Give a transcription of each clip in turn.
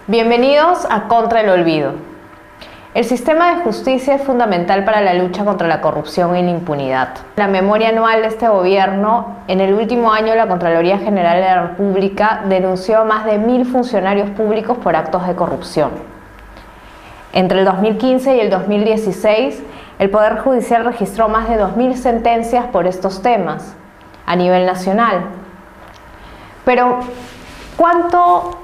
Bienvenidos a Contra el Olvido. El sistema de justicia es fundamental para la lucha contra la corrupción y la impunidad. La memoria anual de este gobierno, en el último año la Contraloría General de la República denunció a más de 1000 funcionarios públicos por actos de corrupción. Entre el 2015 y el 2016, el Poder Judicial registró más de 2000 sentencias por estos temas a nivel nacional. Pero, ¿cuánto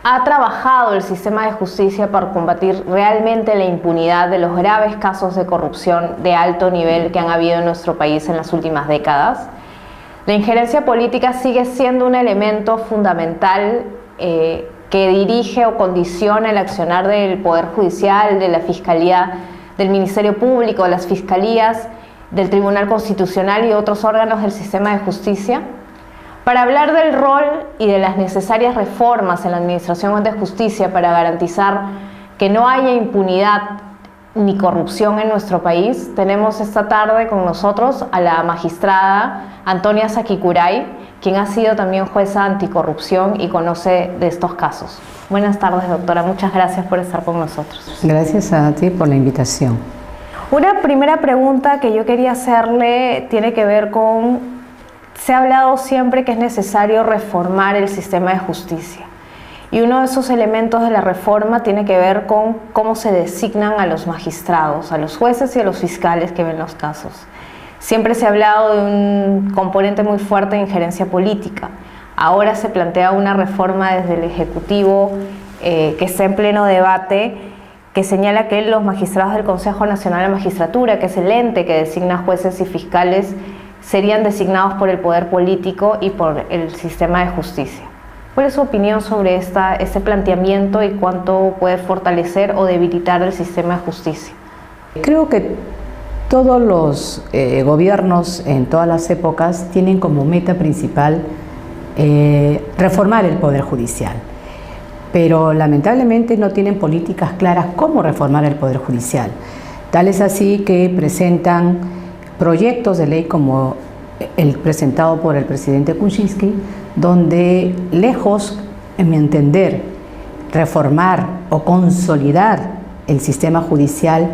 ha trabajado el sistema de justicia para combatir realmente la impunidad de los graves casos de corrupción de alto nivel que han habido en nuestro país en las últimas décadas? La injerencia política sigue siendo un elemento fundamental que dirige o condiciona el accionar del Poder Judicial, de la Fiscalía, del Ministerio Público, de las Fiscalías, del Tribunal Constitucional y otros órganos del sistema de justicia. Para hablar del rol y de las necesarias reformas en la Administración de Justicia para garantizar que no haya impunidad ni corrupción en nuestro país, tenemos esta tarde con nosotros a la magistrada Antonia Saquicuray, quien ha sido también jueza anticorrupción y conoce de estos casos. Buenas tardes, doctora. Muchas gracias por estar con nosotros. Gracias a ti por la invitación. Una primera pregunta que yo quería hacerle tiene que ver con: se ha hablado siempre que es necesario reformar el sistema de justicia, y uno de esos elementos de la reforma tiene que ver con cómo se designan a los magistrados, a los jueces y a los fiscales que ven los casos. Siempre se ha hablado de un componente muy fuerte de injerencia política. Ahora se plantea una reforma desde el Ejecutivo que está en pleno debate, que señala que los magistrados del Consejo Nacional de Magistratura, que es el ente que designa jueces y fiscales, serían designados por el poder político y por el sistema de justicia. ¿Cuál es su opinión sobre este planteamiento y cuánto puede fortalecer o debilitar el sistema de justicia? Creo que todos los gobiernos en todas las épocas tienen como meta principal reformar el Poder Judicial, pero lamentablemente no tienen políticas claras cómo reformar el Poder Judicial. Tal es así que presentan proyectos de ley como el presentado por el presidente Kuczynski, donde lejos, en mi entender, reformar o consolidar el sistema judicial,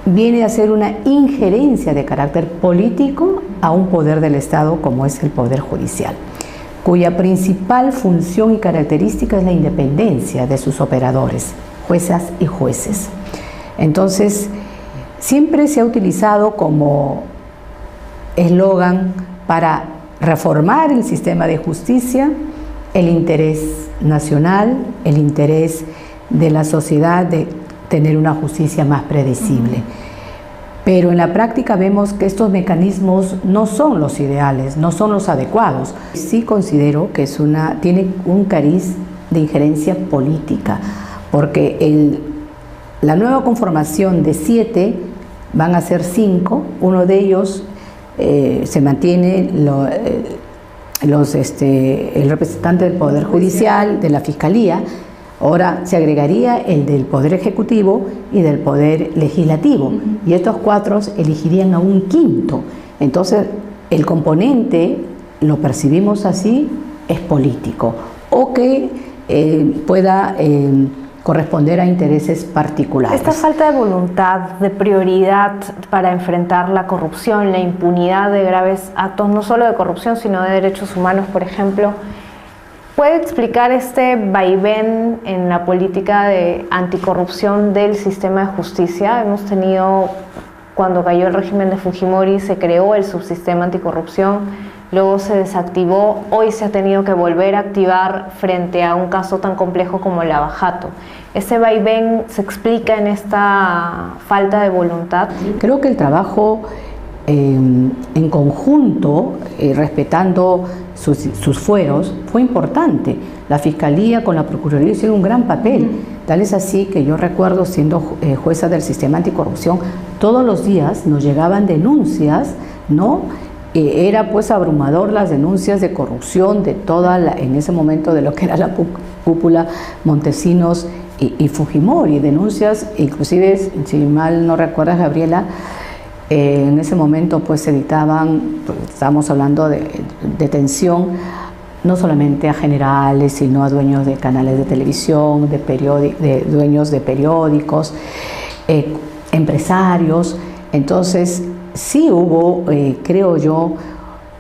viene a ser una injerencia de carácter político a un poder del Estado como es el Poder Judicial, cuya principal función y característica es la independencia de sus operadores, juezas y jueces. Entonces, siempre se ha utilizado como eslogan para reformar el sistema de justicia el interés nacional, el interés de la sociedad de tener una justicia más predecible. Pero en la práctica vemos que estos mecanismos no son los ideales, no son los adecuados. Sí considero que tiene un cariz de injerencia política, porque la nueva conformación de 7 van a ser 5, uno de ellos se mantiene el representante del Poder Judicial, de la Fiscalía. Ahora se agregaría el del Poder Ejecutivo y del Poder Legislativo, y estos 4 elegirían a un quinto. Entonces el componente, lo percibimos así, es político, o que pueda corresponder a intereses particulares. Esta falta de voluntad, de prioridad para enfrentar la corrupción, la impunidad de graves actos, no solo de corrupción, sino de derechos humanos, por ejemplo, ¿puede explicar este vaivén en la política de anticorrupción del sistema de justicia? Hemos tenido, cuando cayó el régimen de Fujimori, se creó el subsistema anticorrupción, luego se desactivó, hoy se ha tenido que volver a activar frente a un caso tan complejo como el Lava Jato. ¿Ese vaivén se explica en esta falta de voluntad? Creo que el trabajo en conjunto, respetando sus fueros, fue importante. La Fiscalía con la Procuraduría hicieron un gran papel. Tal es así que yo recuerdo, siendo jueza del sistema anticorrupción, todos los días nos llegaban denuncias, ¿no? Era pues abrumador las denuncias de corrupción de en ese momento de lo que era la cúpula Montesinos y Fujimori, denuncias, inclusive, si mal no recuerdas, Gabriela, en ese momento pues se editaban, pues, estábamos hablando de detención no solamente a generales, sino a dueños de canales de televisión, de dueños de periódicos, empresarios. Entonces, sí hubo, creo yo,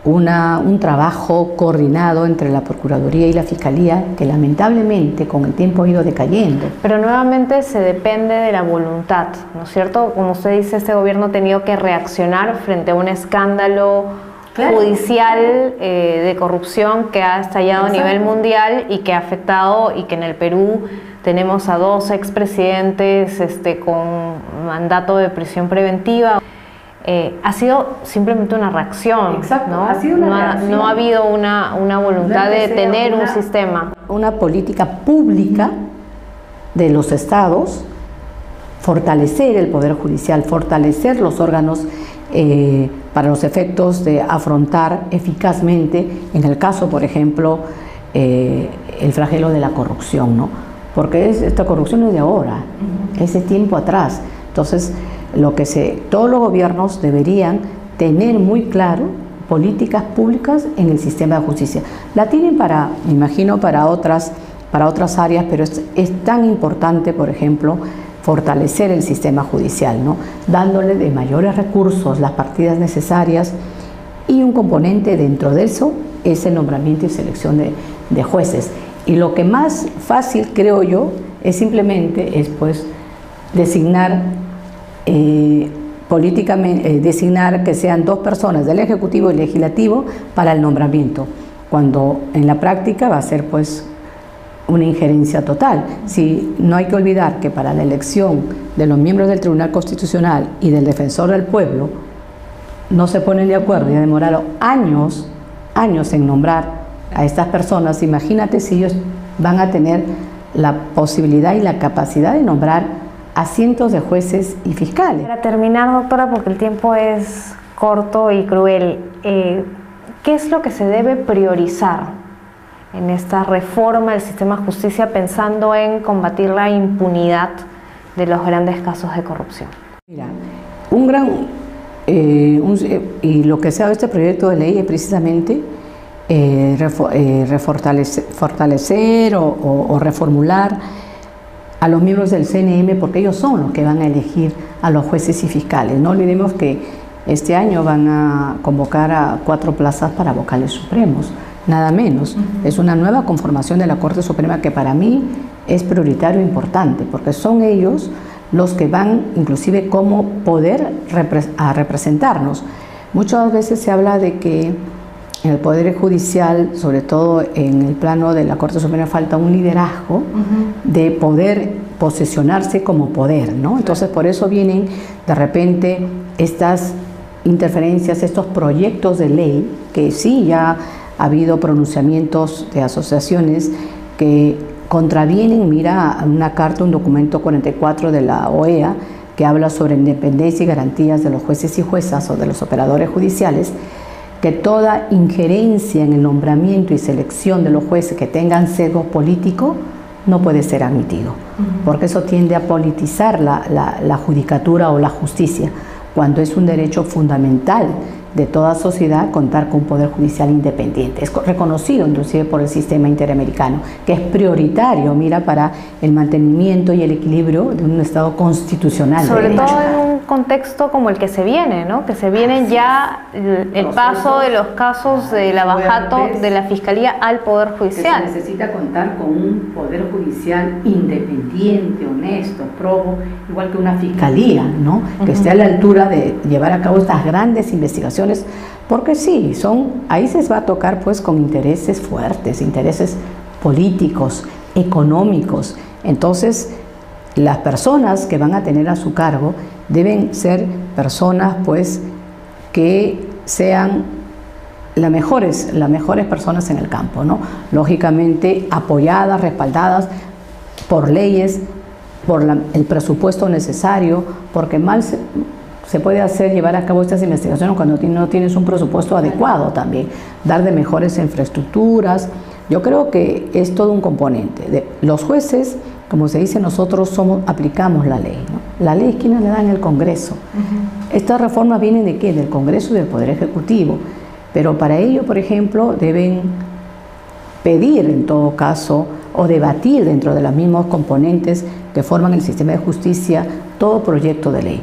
un trabajo coordinado entre la Procuraduría y la Fiscalía que lamentablemente con el tiempo ha ido decayendo. Pero nuevamente se depende de la voluntad, ¿no es cierto? Como usted dice, este gobierno ha tenido que reaccionar frente a un escándalo judicial de corrupción que ha estallado a nivel mundial y que ha afectado, y que en el Perú tenemos a 2 expresidentes con mandato de prisión preventiva. Ha sido simplemente una reacción. Exacto, ¿no? Ha sido una reacción. No ha habido una voluntad de tener un sistema. Una política pública de los estados, fortalecer el Poder Judicial, fortalecer los órganos para los efectos de afrontar eficazmente, en el caso, por ejemplo, el flagelo de la corrupción, ¿no? Porque esta corrupción es de ahora, es de tiempo atrás. Entonces, todos los gobiernos deberían tener muy claro políticas públicas en el sistema de justicia. La tienen me imagino, para otras áreas, pero es tan importante, por ejemplo, fortalecer el sistema judicial, ¿no? Dándole de mayores recursos, las partidas necesarias, y un componente dentro de eso es el nombramiento y selección de jueces. Y lo que más fácil, creo yo, es simplemente designar políticamente, designar que sean 2 personas del Ejecutivo y Legislativo para el nombramiento, cuando en la práctica va a ser una injerencia total. Si no hay que olvidar que para la elección de los miembros del Tribunal Constitucional y del Defensor del Pueblo no se ponen de acuerdo y ha demorado años en nombrar a estas personas. Imagínate si ellos van a tener la posibilidad y la capacidad de nombrar a cientos de jueces y fiscales. Para terminar, doctora, porque el tiempo es corto y cruel, ¿qué es lo que se debe priorizar en esta reforma del sistema de justicia pensando en combatir la impunidad de los grandes casos de corrupción? Mira, y lo que se ha dado este proyecto de ley es precisamente fortalecer o reformular a los miembros del CNM, porque ellos son los que van a elegir a los jueces y fiscales. No olvidemos que este año van a convocar a 4 plazas para vocales supremos, nada menos. Es una nueva conformación de la Corte Suprema que para mí es prioritario e importante, porque son ellos los que van inclusive como poder a representarnos. Muchas veces se habla de que en el Poder Judicial, sobre todo en el plano de la Corte Suprema, falta un liderazgo de poder posesionarse como poder, ¿no? Entonces, por eso vienen de repente estas interferencias, estos proyectos de ley, que sí ya ha habido pronunciamientos de asociaciones que contravienen, mira, una carta, un documento 44 de la OEA, que habla sobre independencia y garantías de los jueces y juezas o de los operadores judiciales, que toda injerencia en el nombramiento y selección de los jueces que tengan sesgo político no puede ser admitido, porque eso tiende a politizar la judicatura o la justicia, cuando es un derecho fundamental de toda sociedad contar con un poder judicial independiente. Es reconocido inclusive por el sistema interamericano, que es prioritario, mira, para el mantenimiento y el equilibrio de un Estado constitucional. Sobre todo en un contexto como el que se viene, ¿no? Que se viene ya el paso de los casos de lavajato de la Fiscalía al Poder Judicial. Que se necesita contar con un Poder Judicial independiente, honesto, probo, igual que una Fiscalía, ¿no? Que esté a la altura de llevar a cabo estas grandes investigaciones, porque sí, ahí se va a tocar pues con intereses fuertes, intereses políticos, económicos. Entonces, las personas que van a tener a su cargo deben ser personas pues que sean las mejores personas en el campo, ¿no? Lógicamente apoyadas, respaldadas por leyes, por el presupuesto necesario, porque mal se puede llevar a cabo estas investigaciones cuando no tienes un presupuesto adecuado también, dar de mejores infraestructuras. Yo creo que es todo un componente. Los jueces, como se dice, nosotros aplicamos la ley, ¿no? La ley es quien la da en el Congreso. Estas reformas vienen ¿de qué? Del Congreso y del Poder Ejecutivo. Pero para ello, por ejemplo, deben pedir en todo caso o debatir dentro de los mismos componentes que forman el sistema de justicia todo proyecto de ley.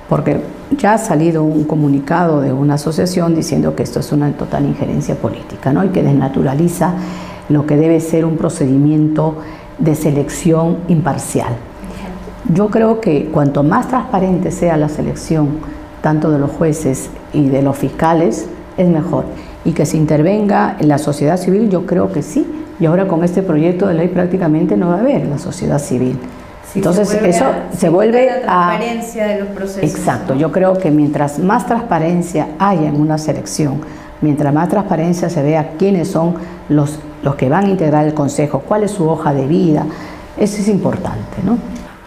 Porque ya ha salido un comunicado de una asociación diciendo que esto es una total injerencia política, ¿no? Y que desnaturaliza lo que debe ser un procedimiento de selección imparcial. Yo creo que cuanto más transparente sea la selección, tanto de los jueces y de los fiscales, es mejor. Y que se intervenga en la sociedad civil, yo creo que sí. Y ahora con este proyecto de ley prácticamente no va a haber la sociedad civil. Sí, entonces eso se vuelve la transparencia de los procesos. Exacto, yo creo que mientras más transparencia haya en una selección, mientras más transparencia se vea quiénes son los que van a integrar el Consejo, cuál es su hoja de vida, eso es importante, ¿no?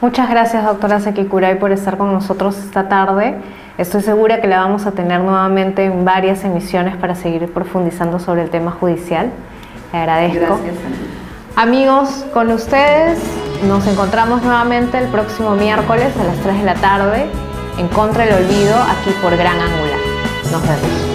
Muchas gracias, doctora Sequicuray, por estar con nosotros esta tarde. Estoy segura que la vamos a tener nuevamente en varias emisiones para seguir profundizando sobre el tema judicial. Le agradezco. Gracias. Amigos, con ustedes nos encontramos nuevamente el próximo miércoles a las 3 de la tarde en Contra el Olvido, aquí por Gran Angular. Nos vemos.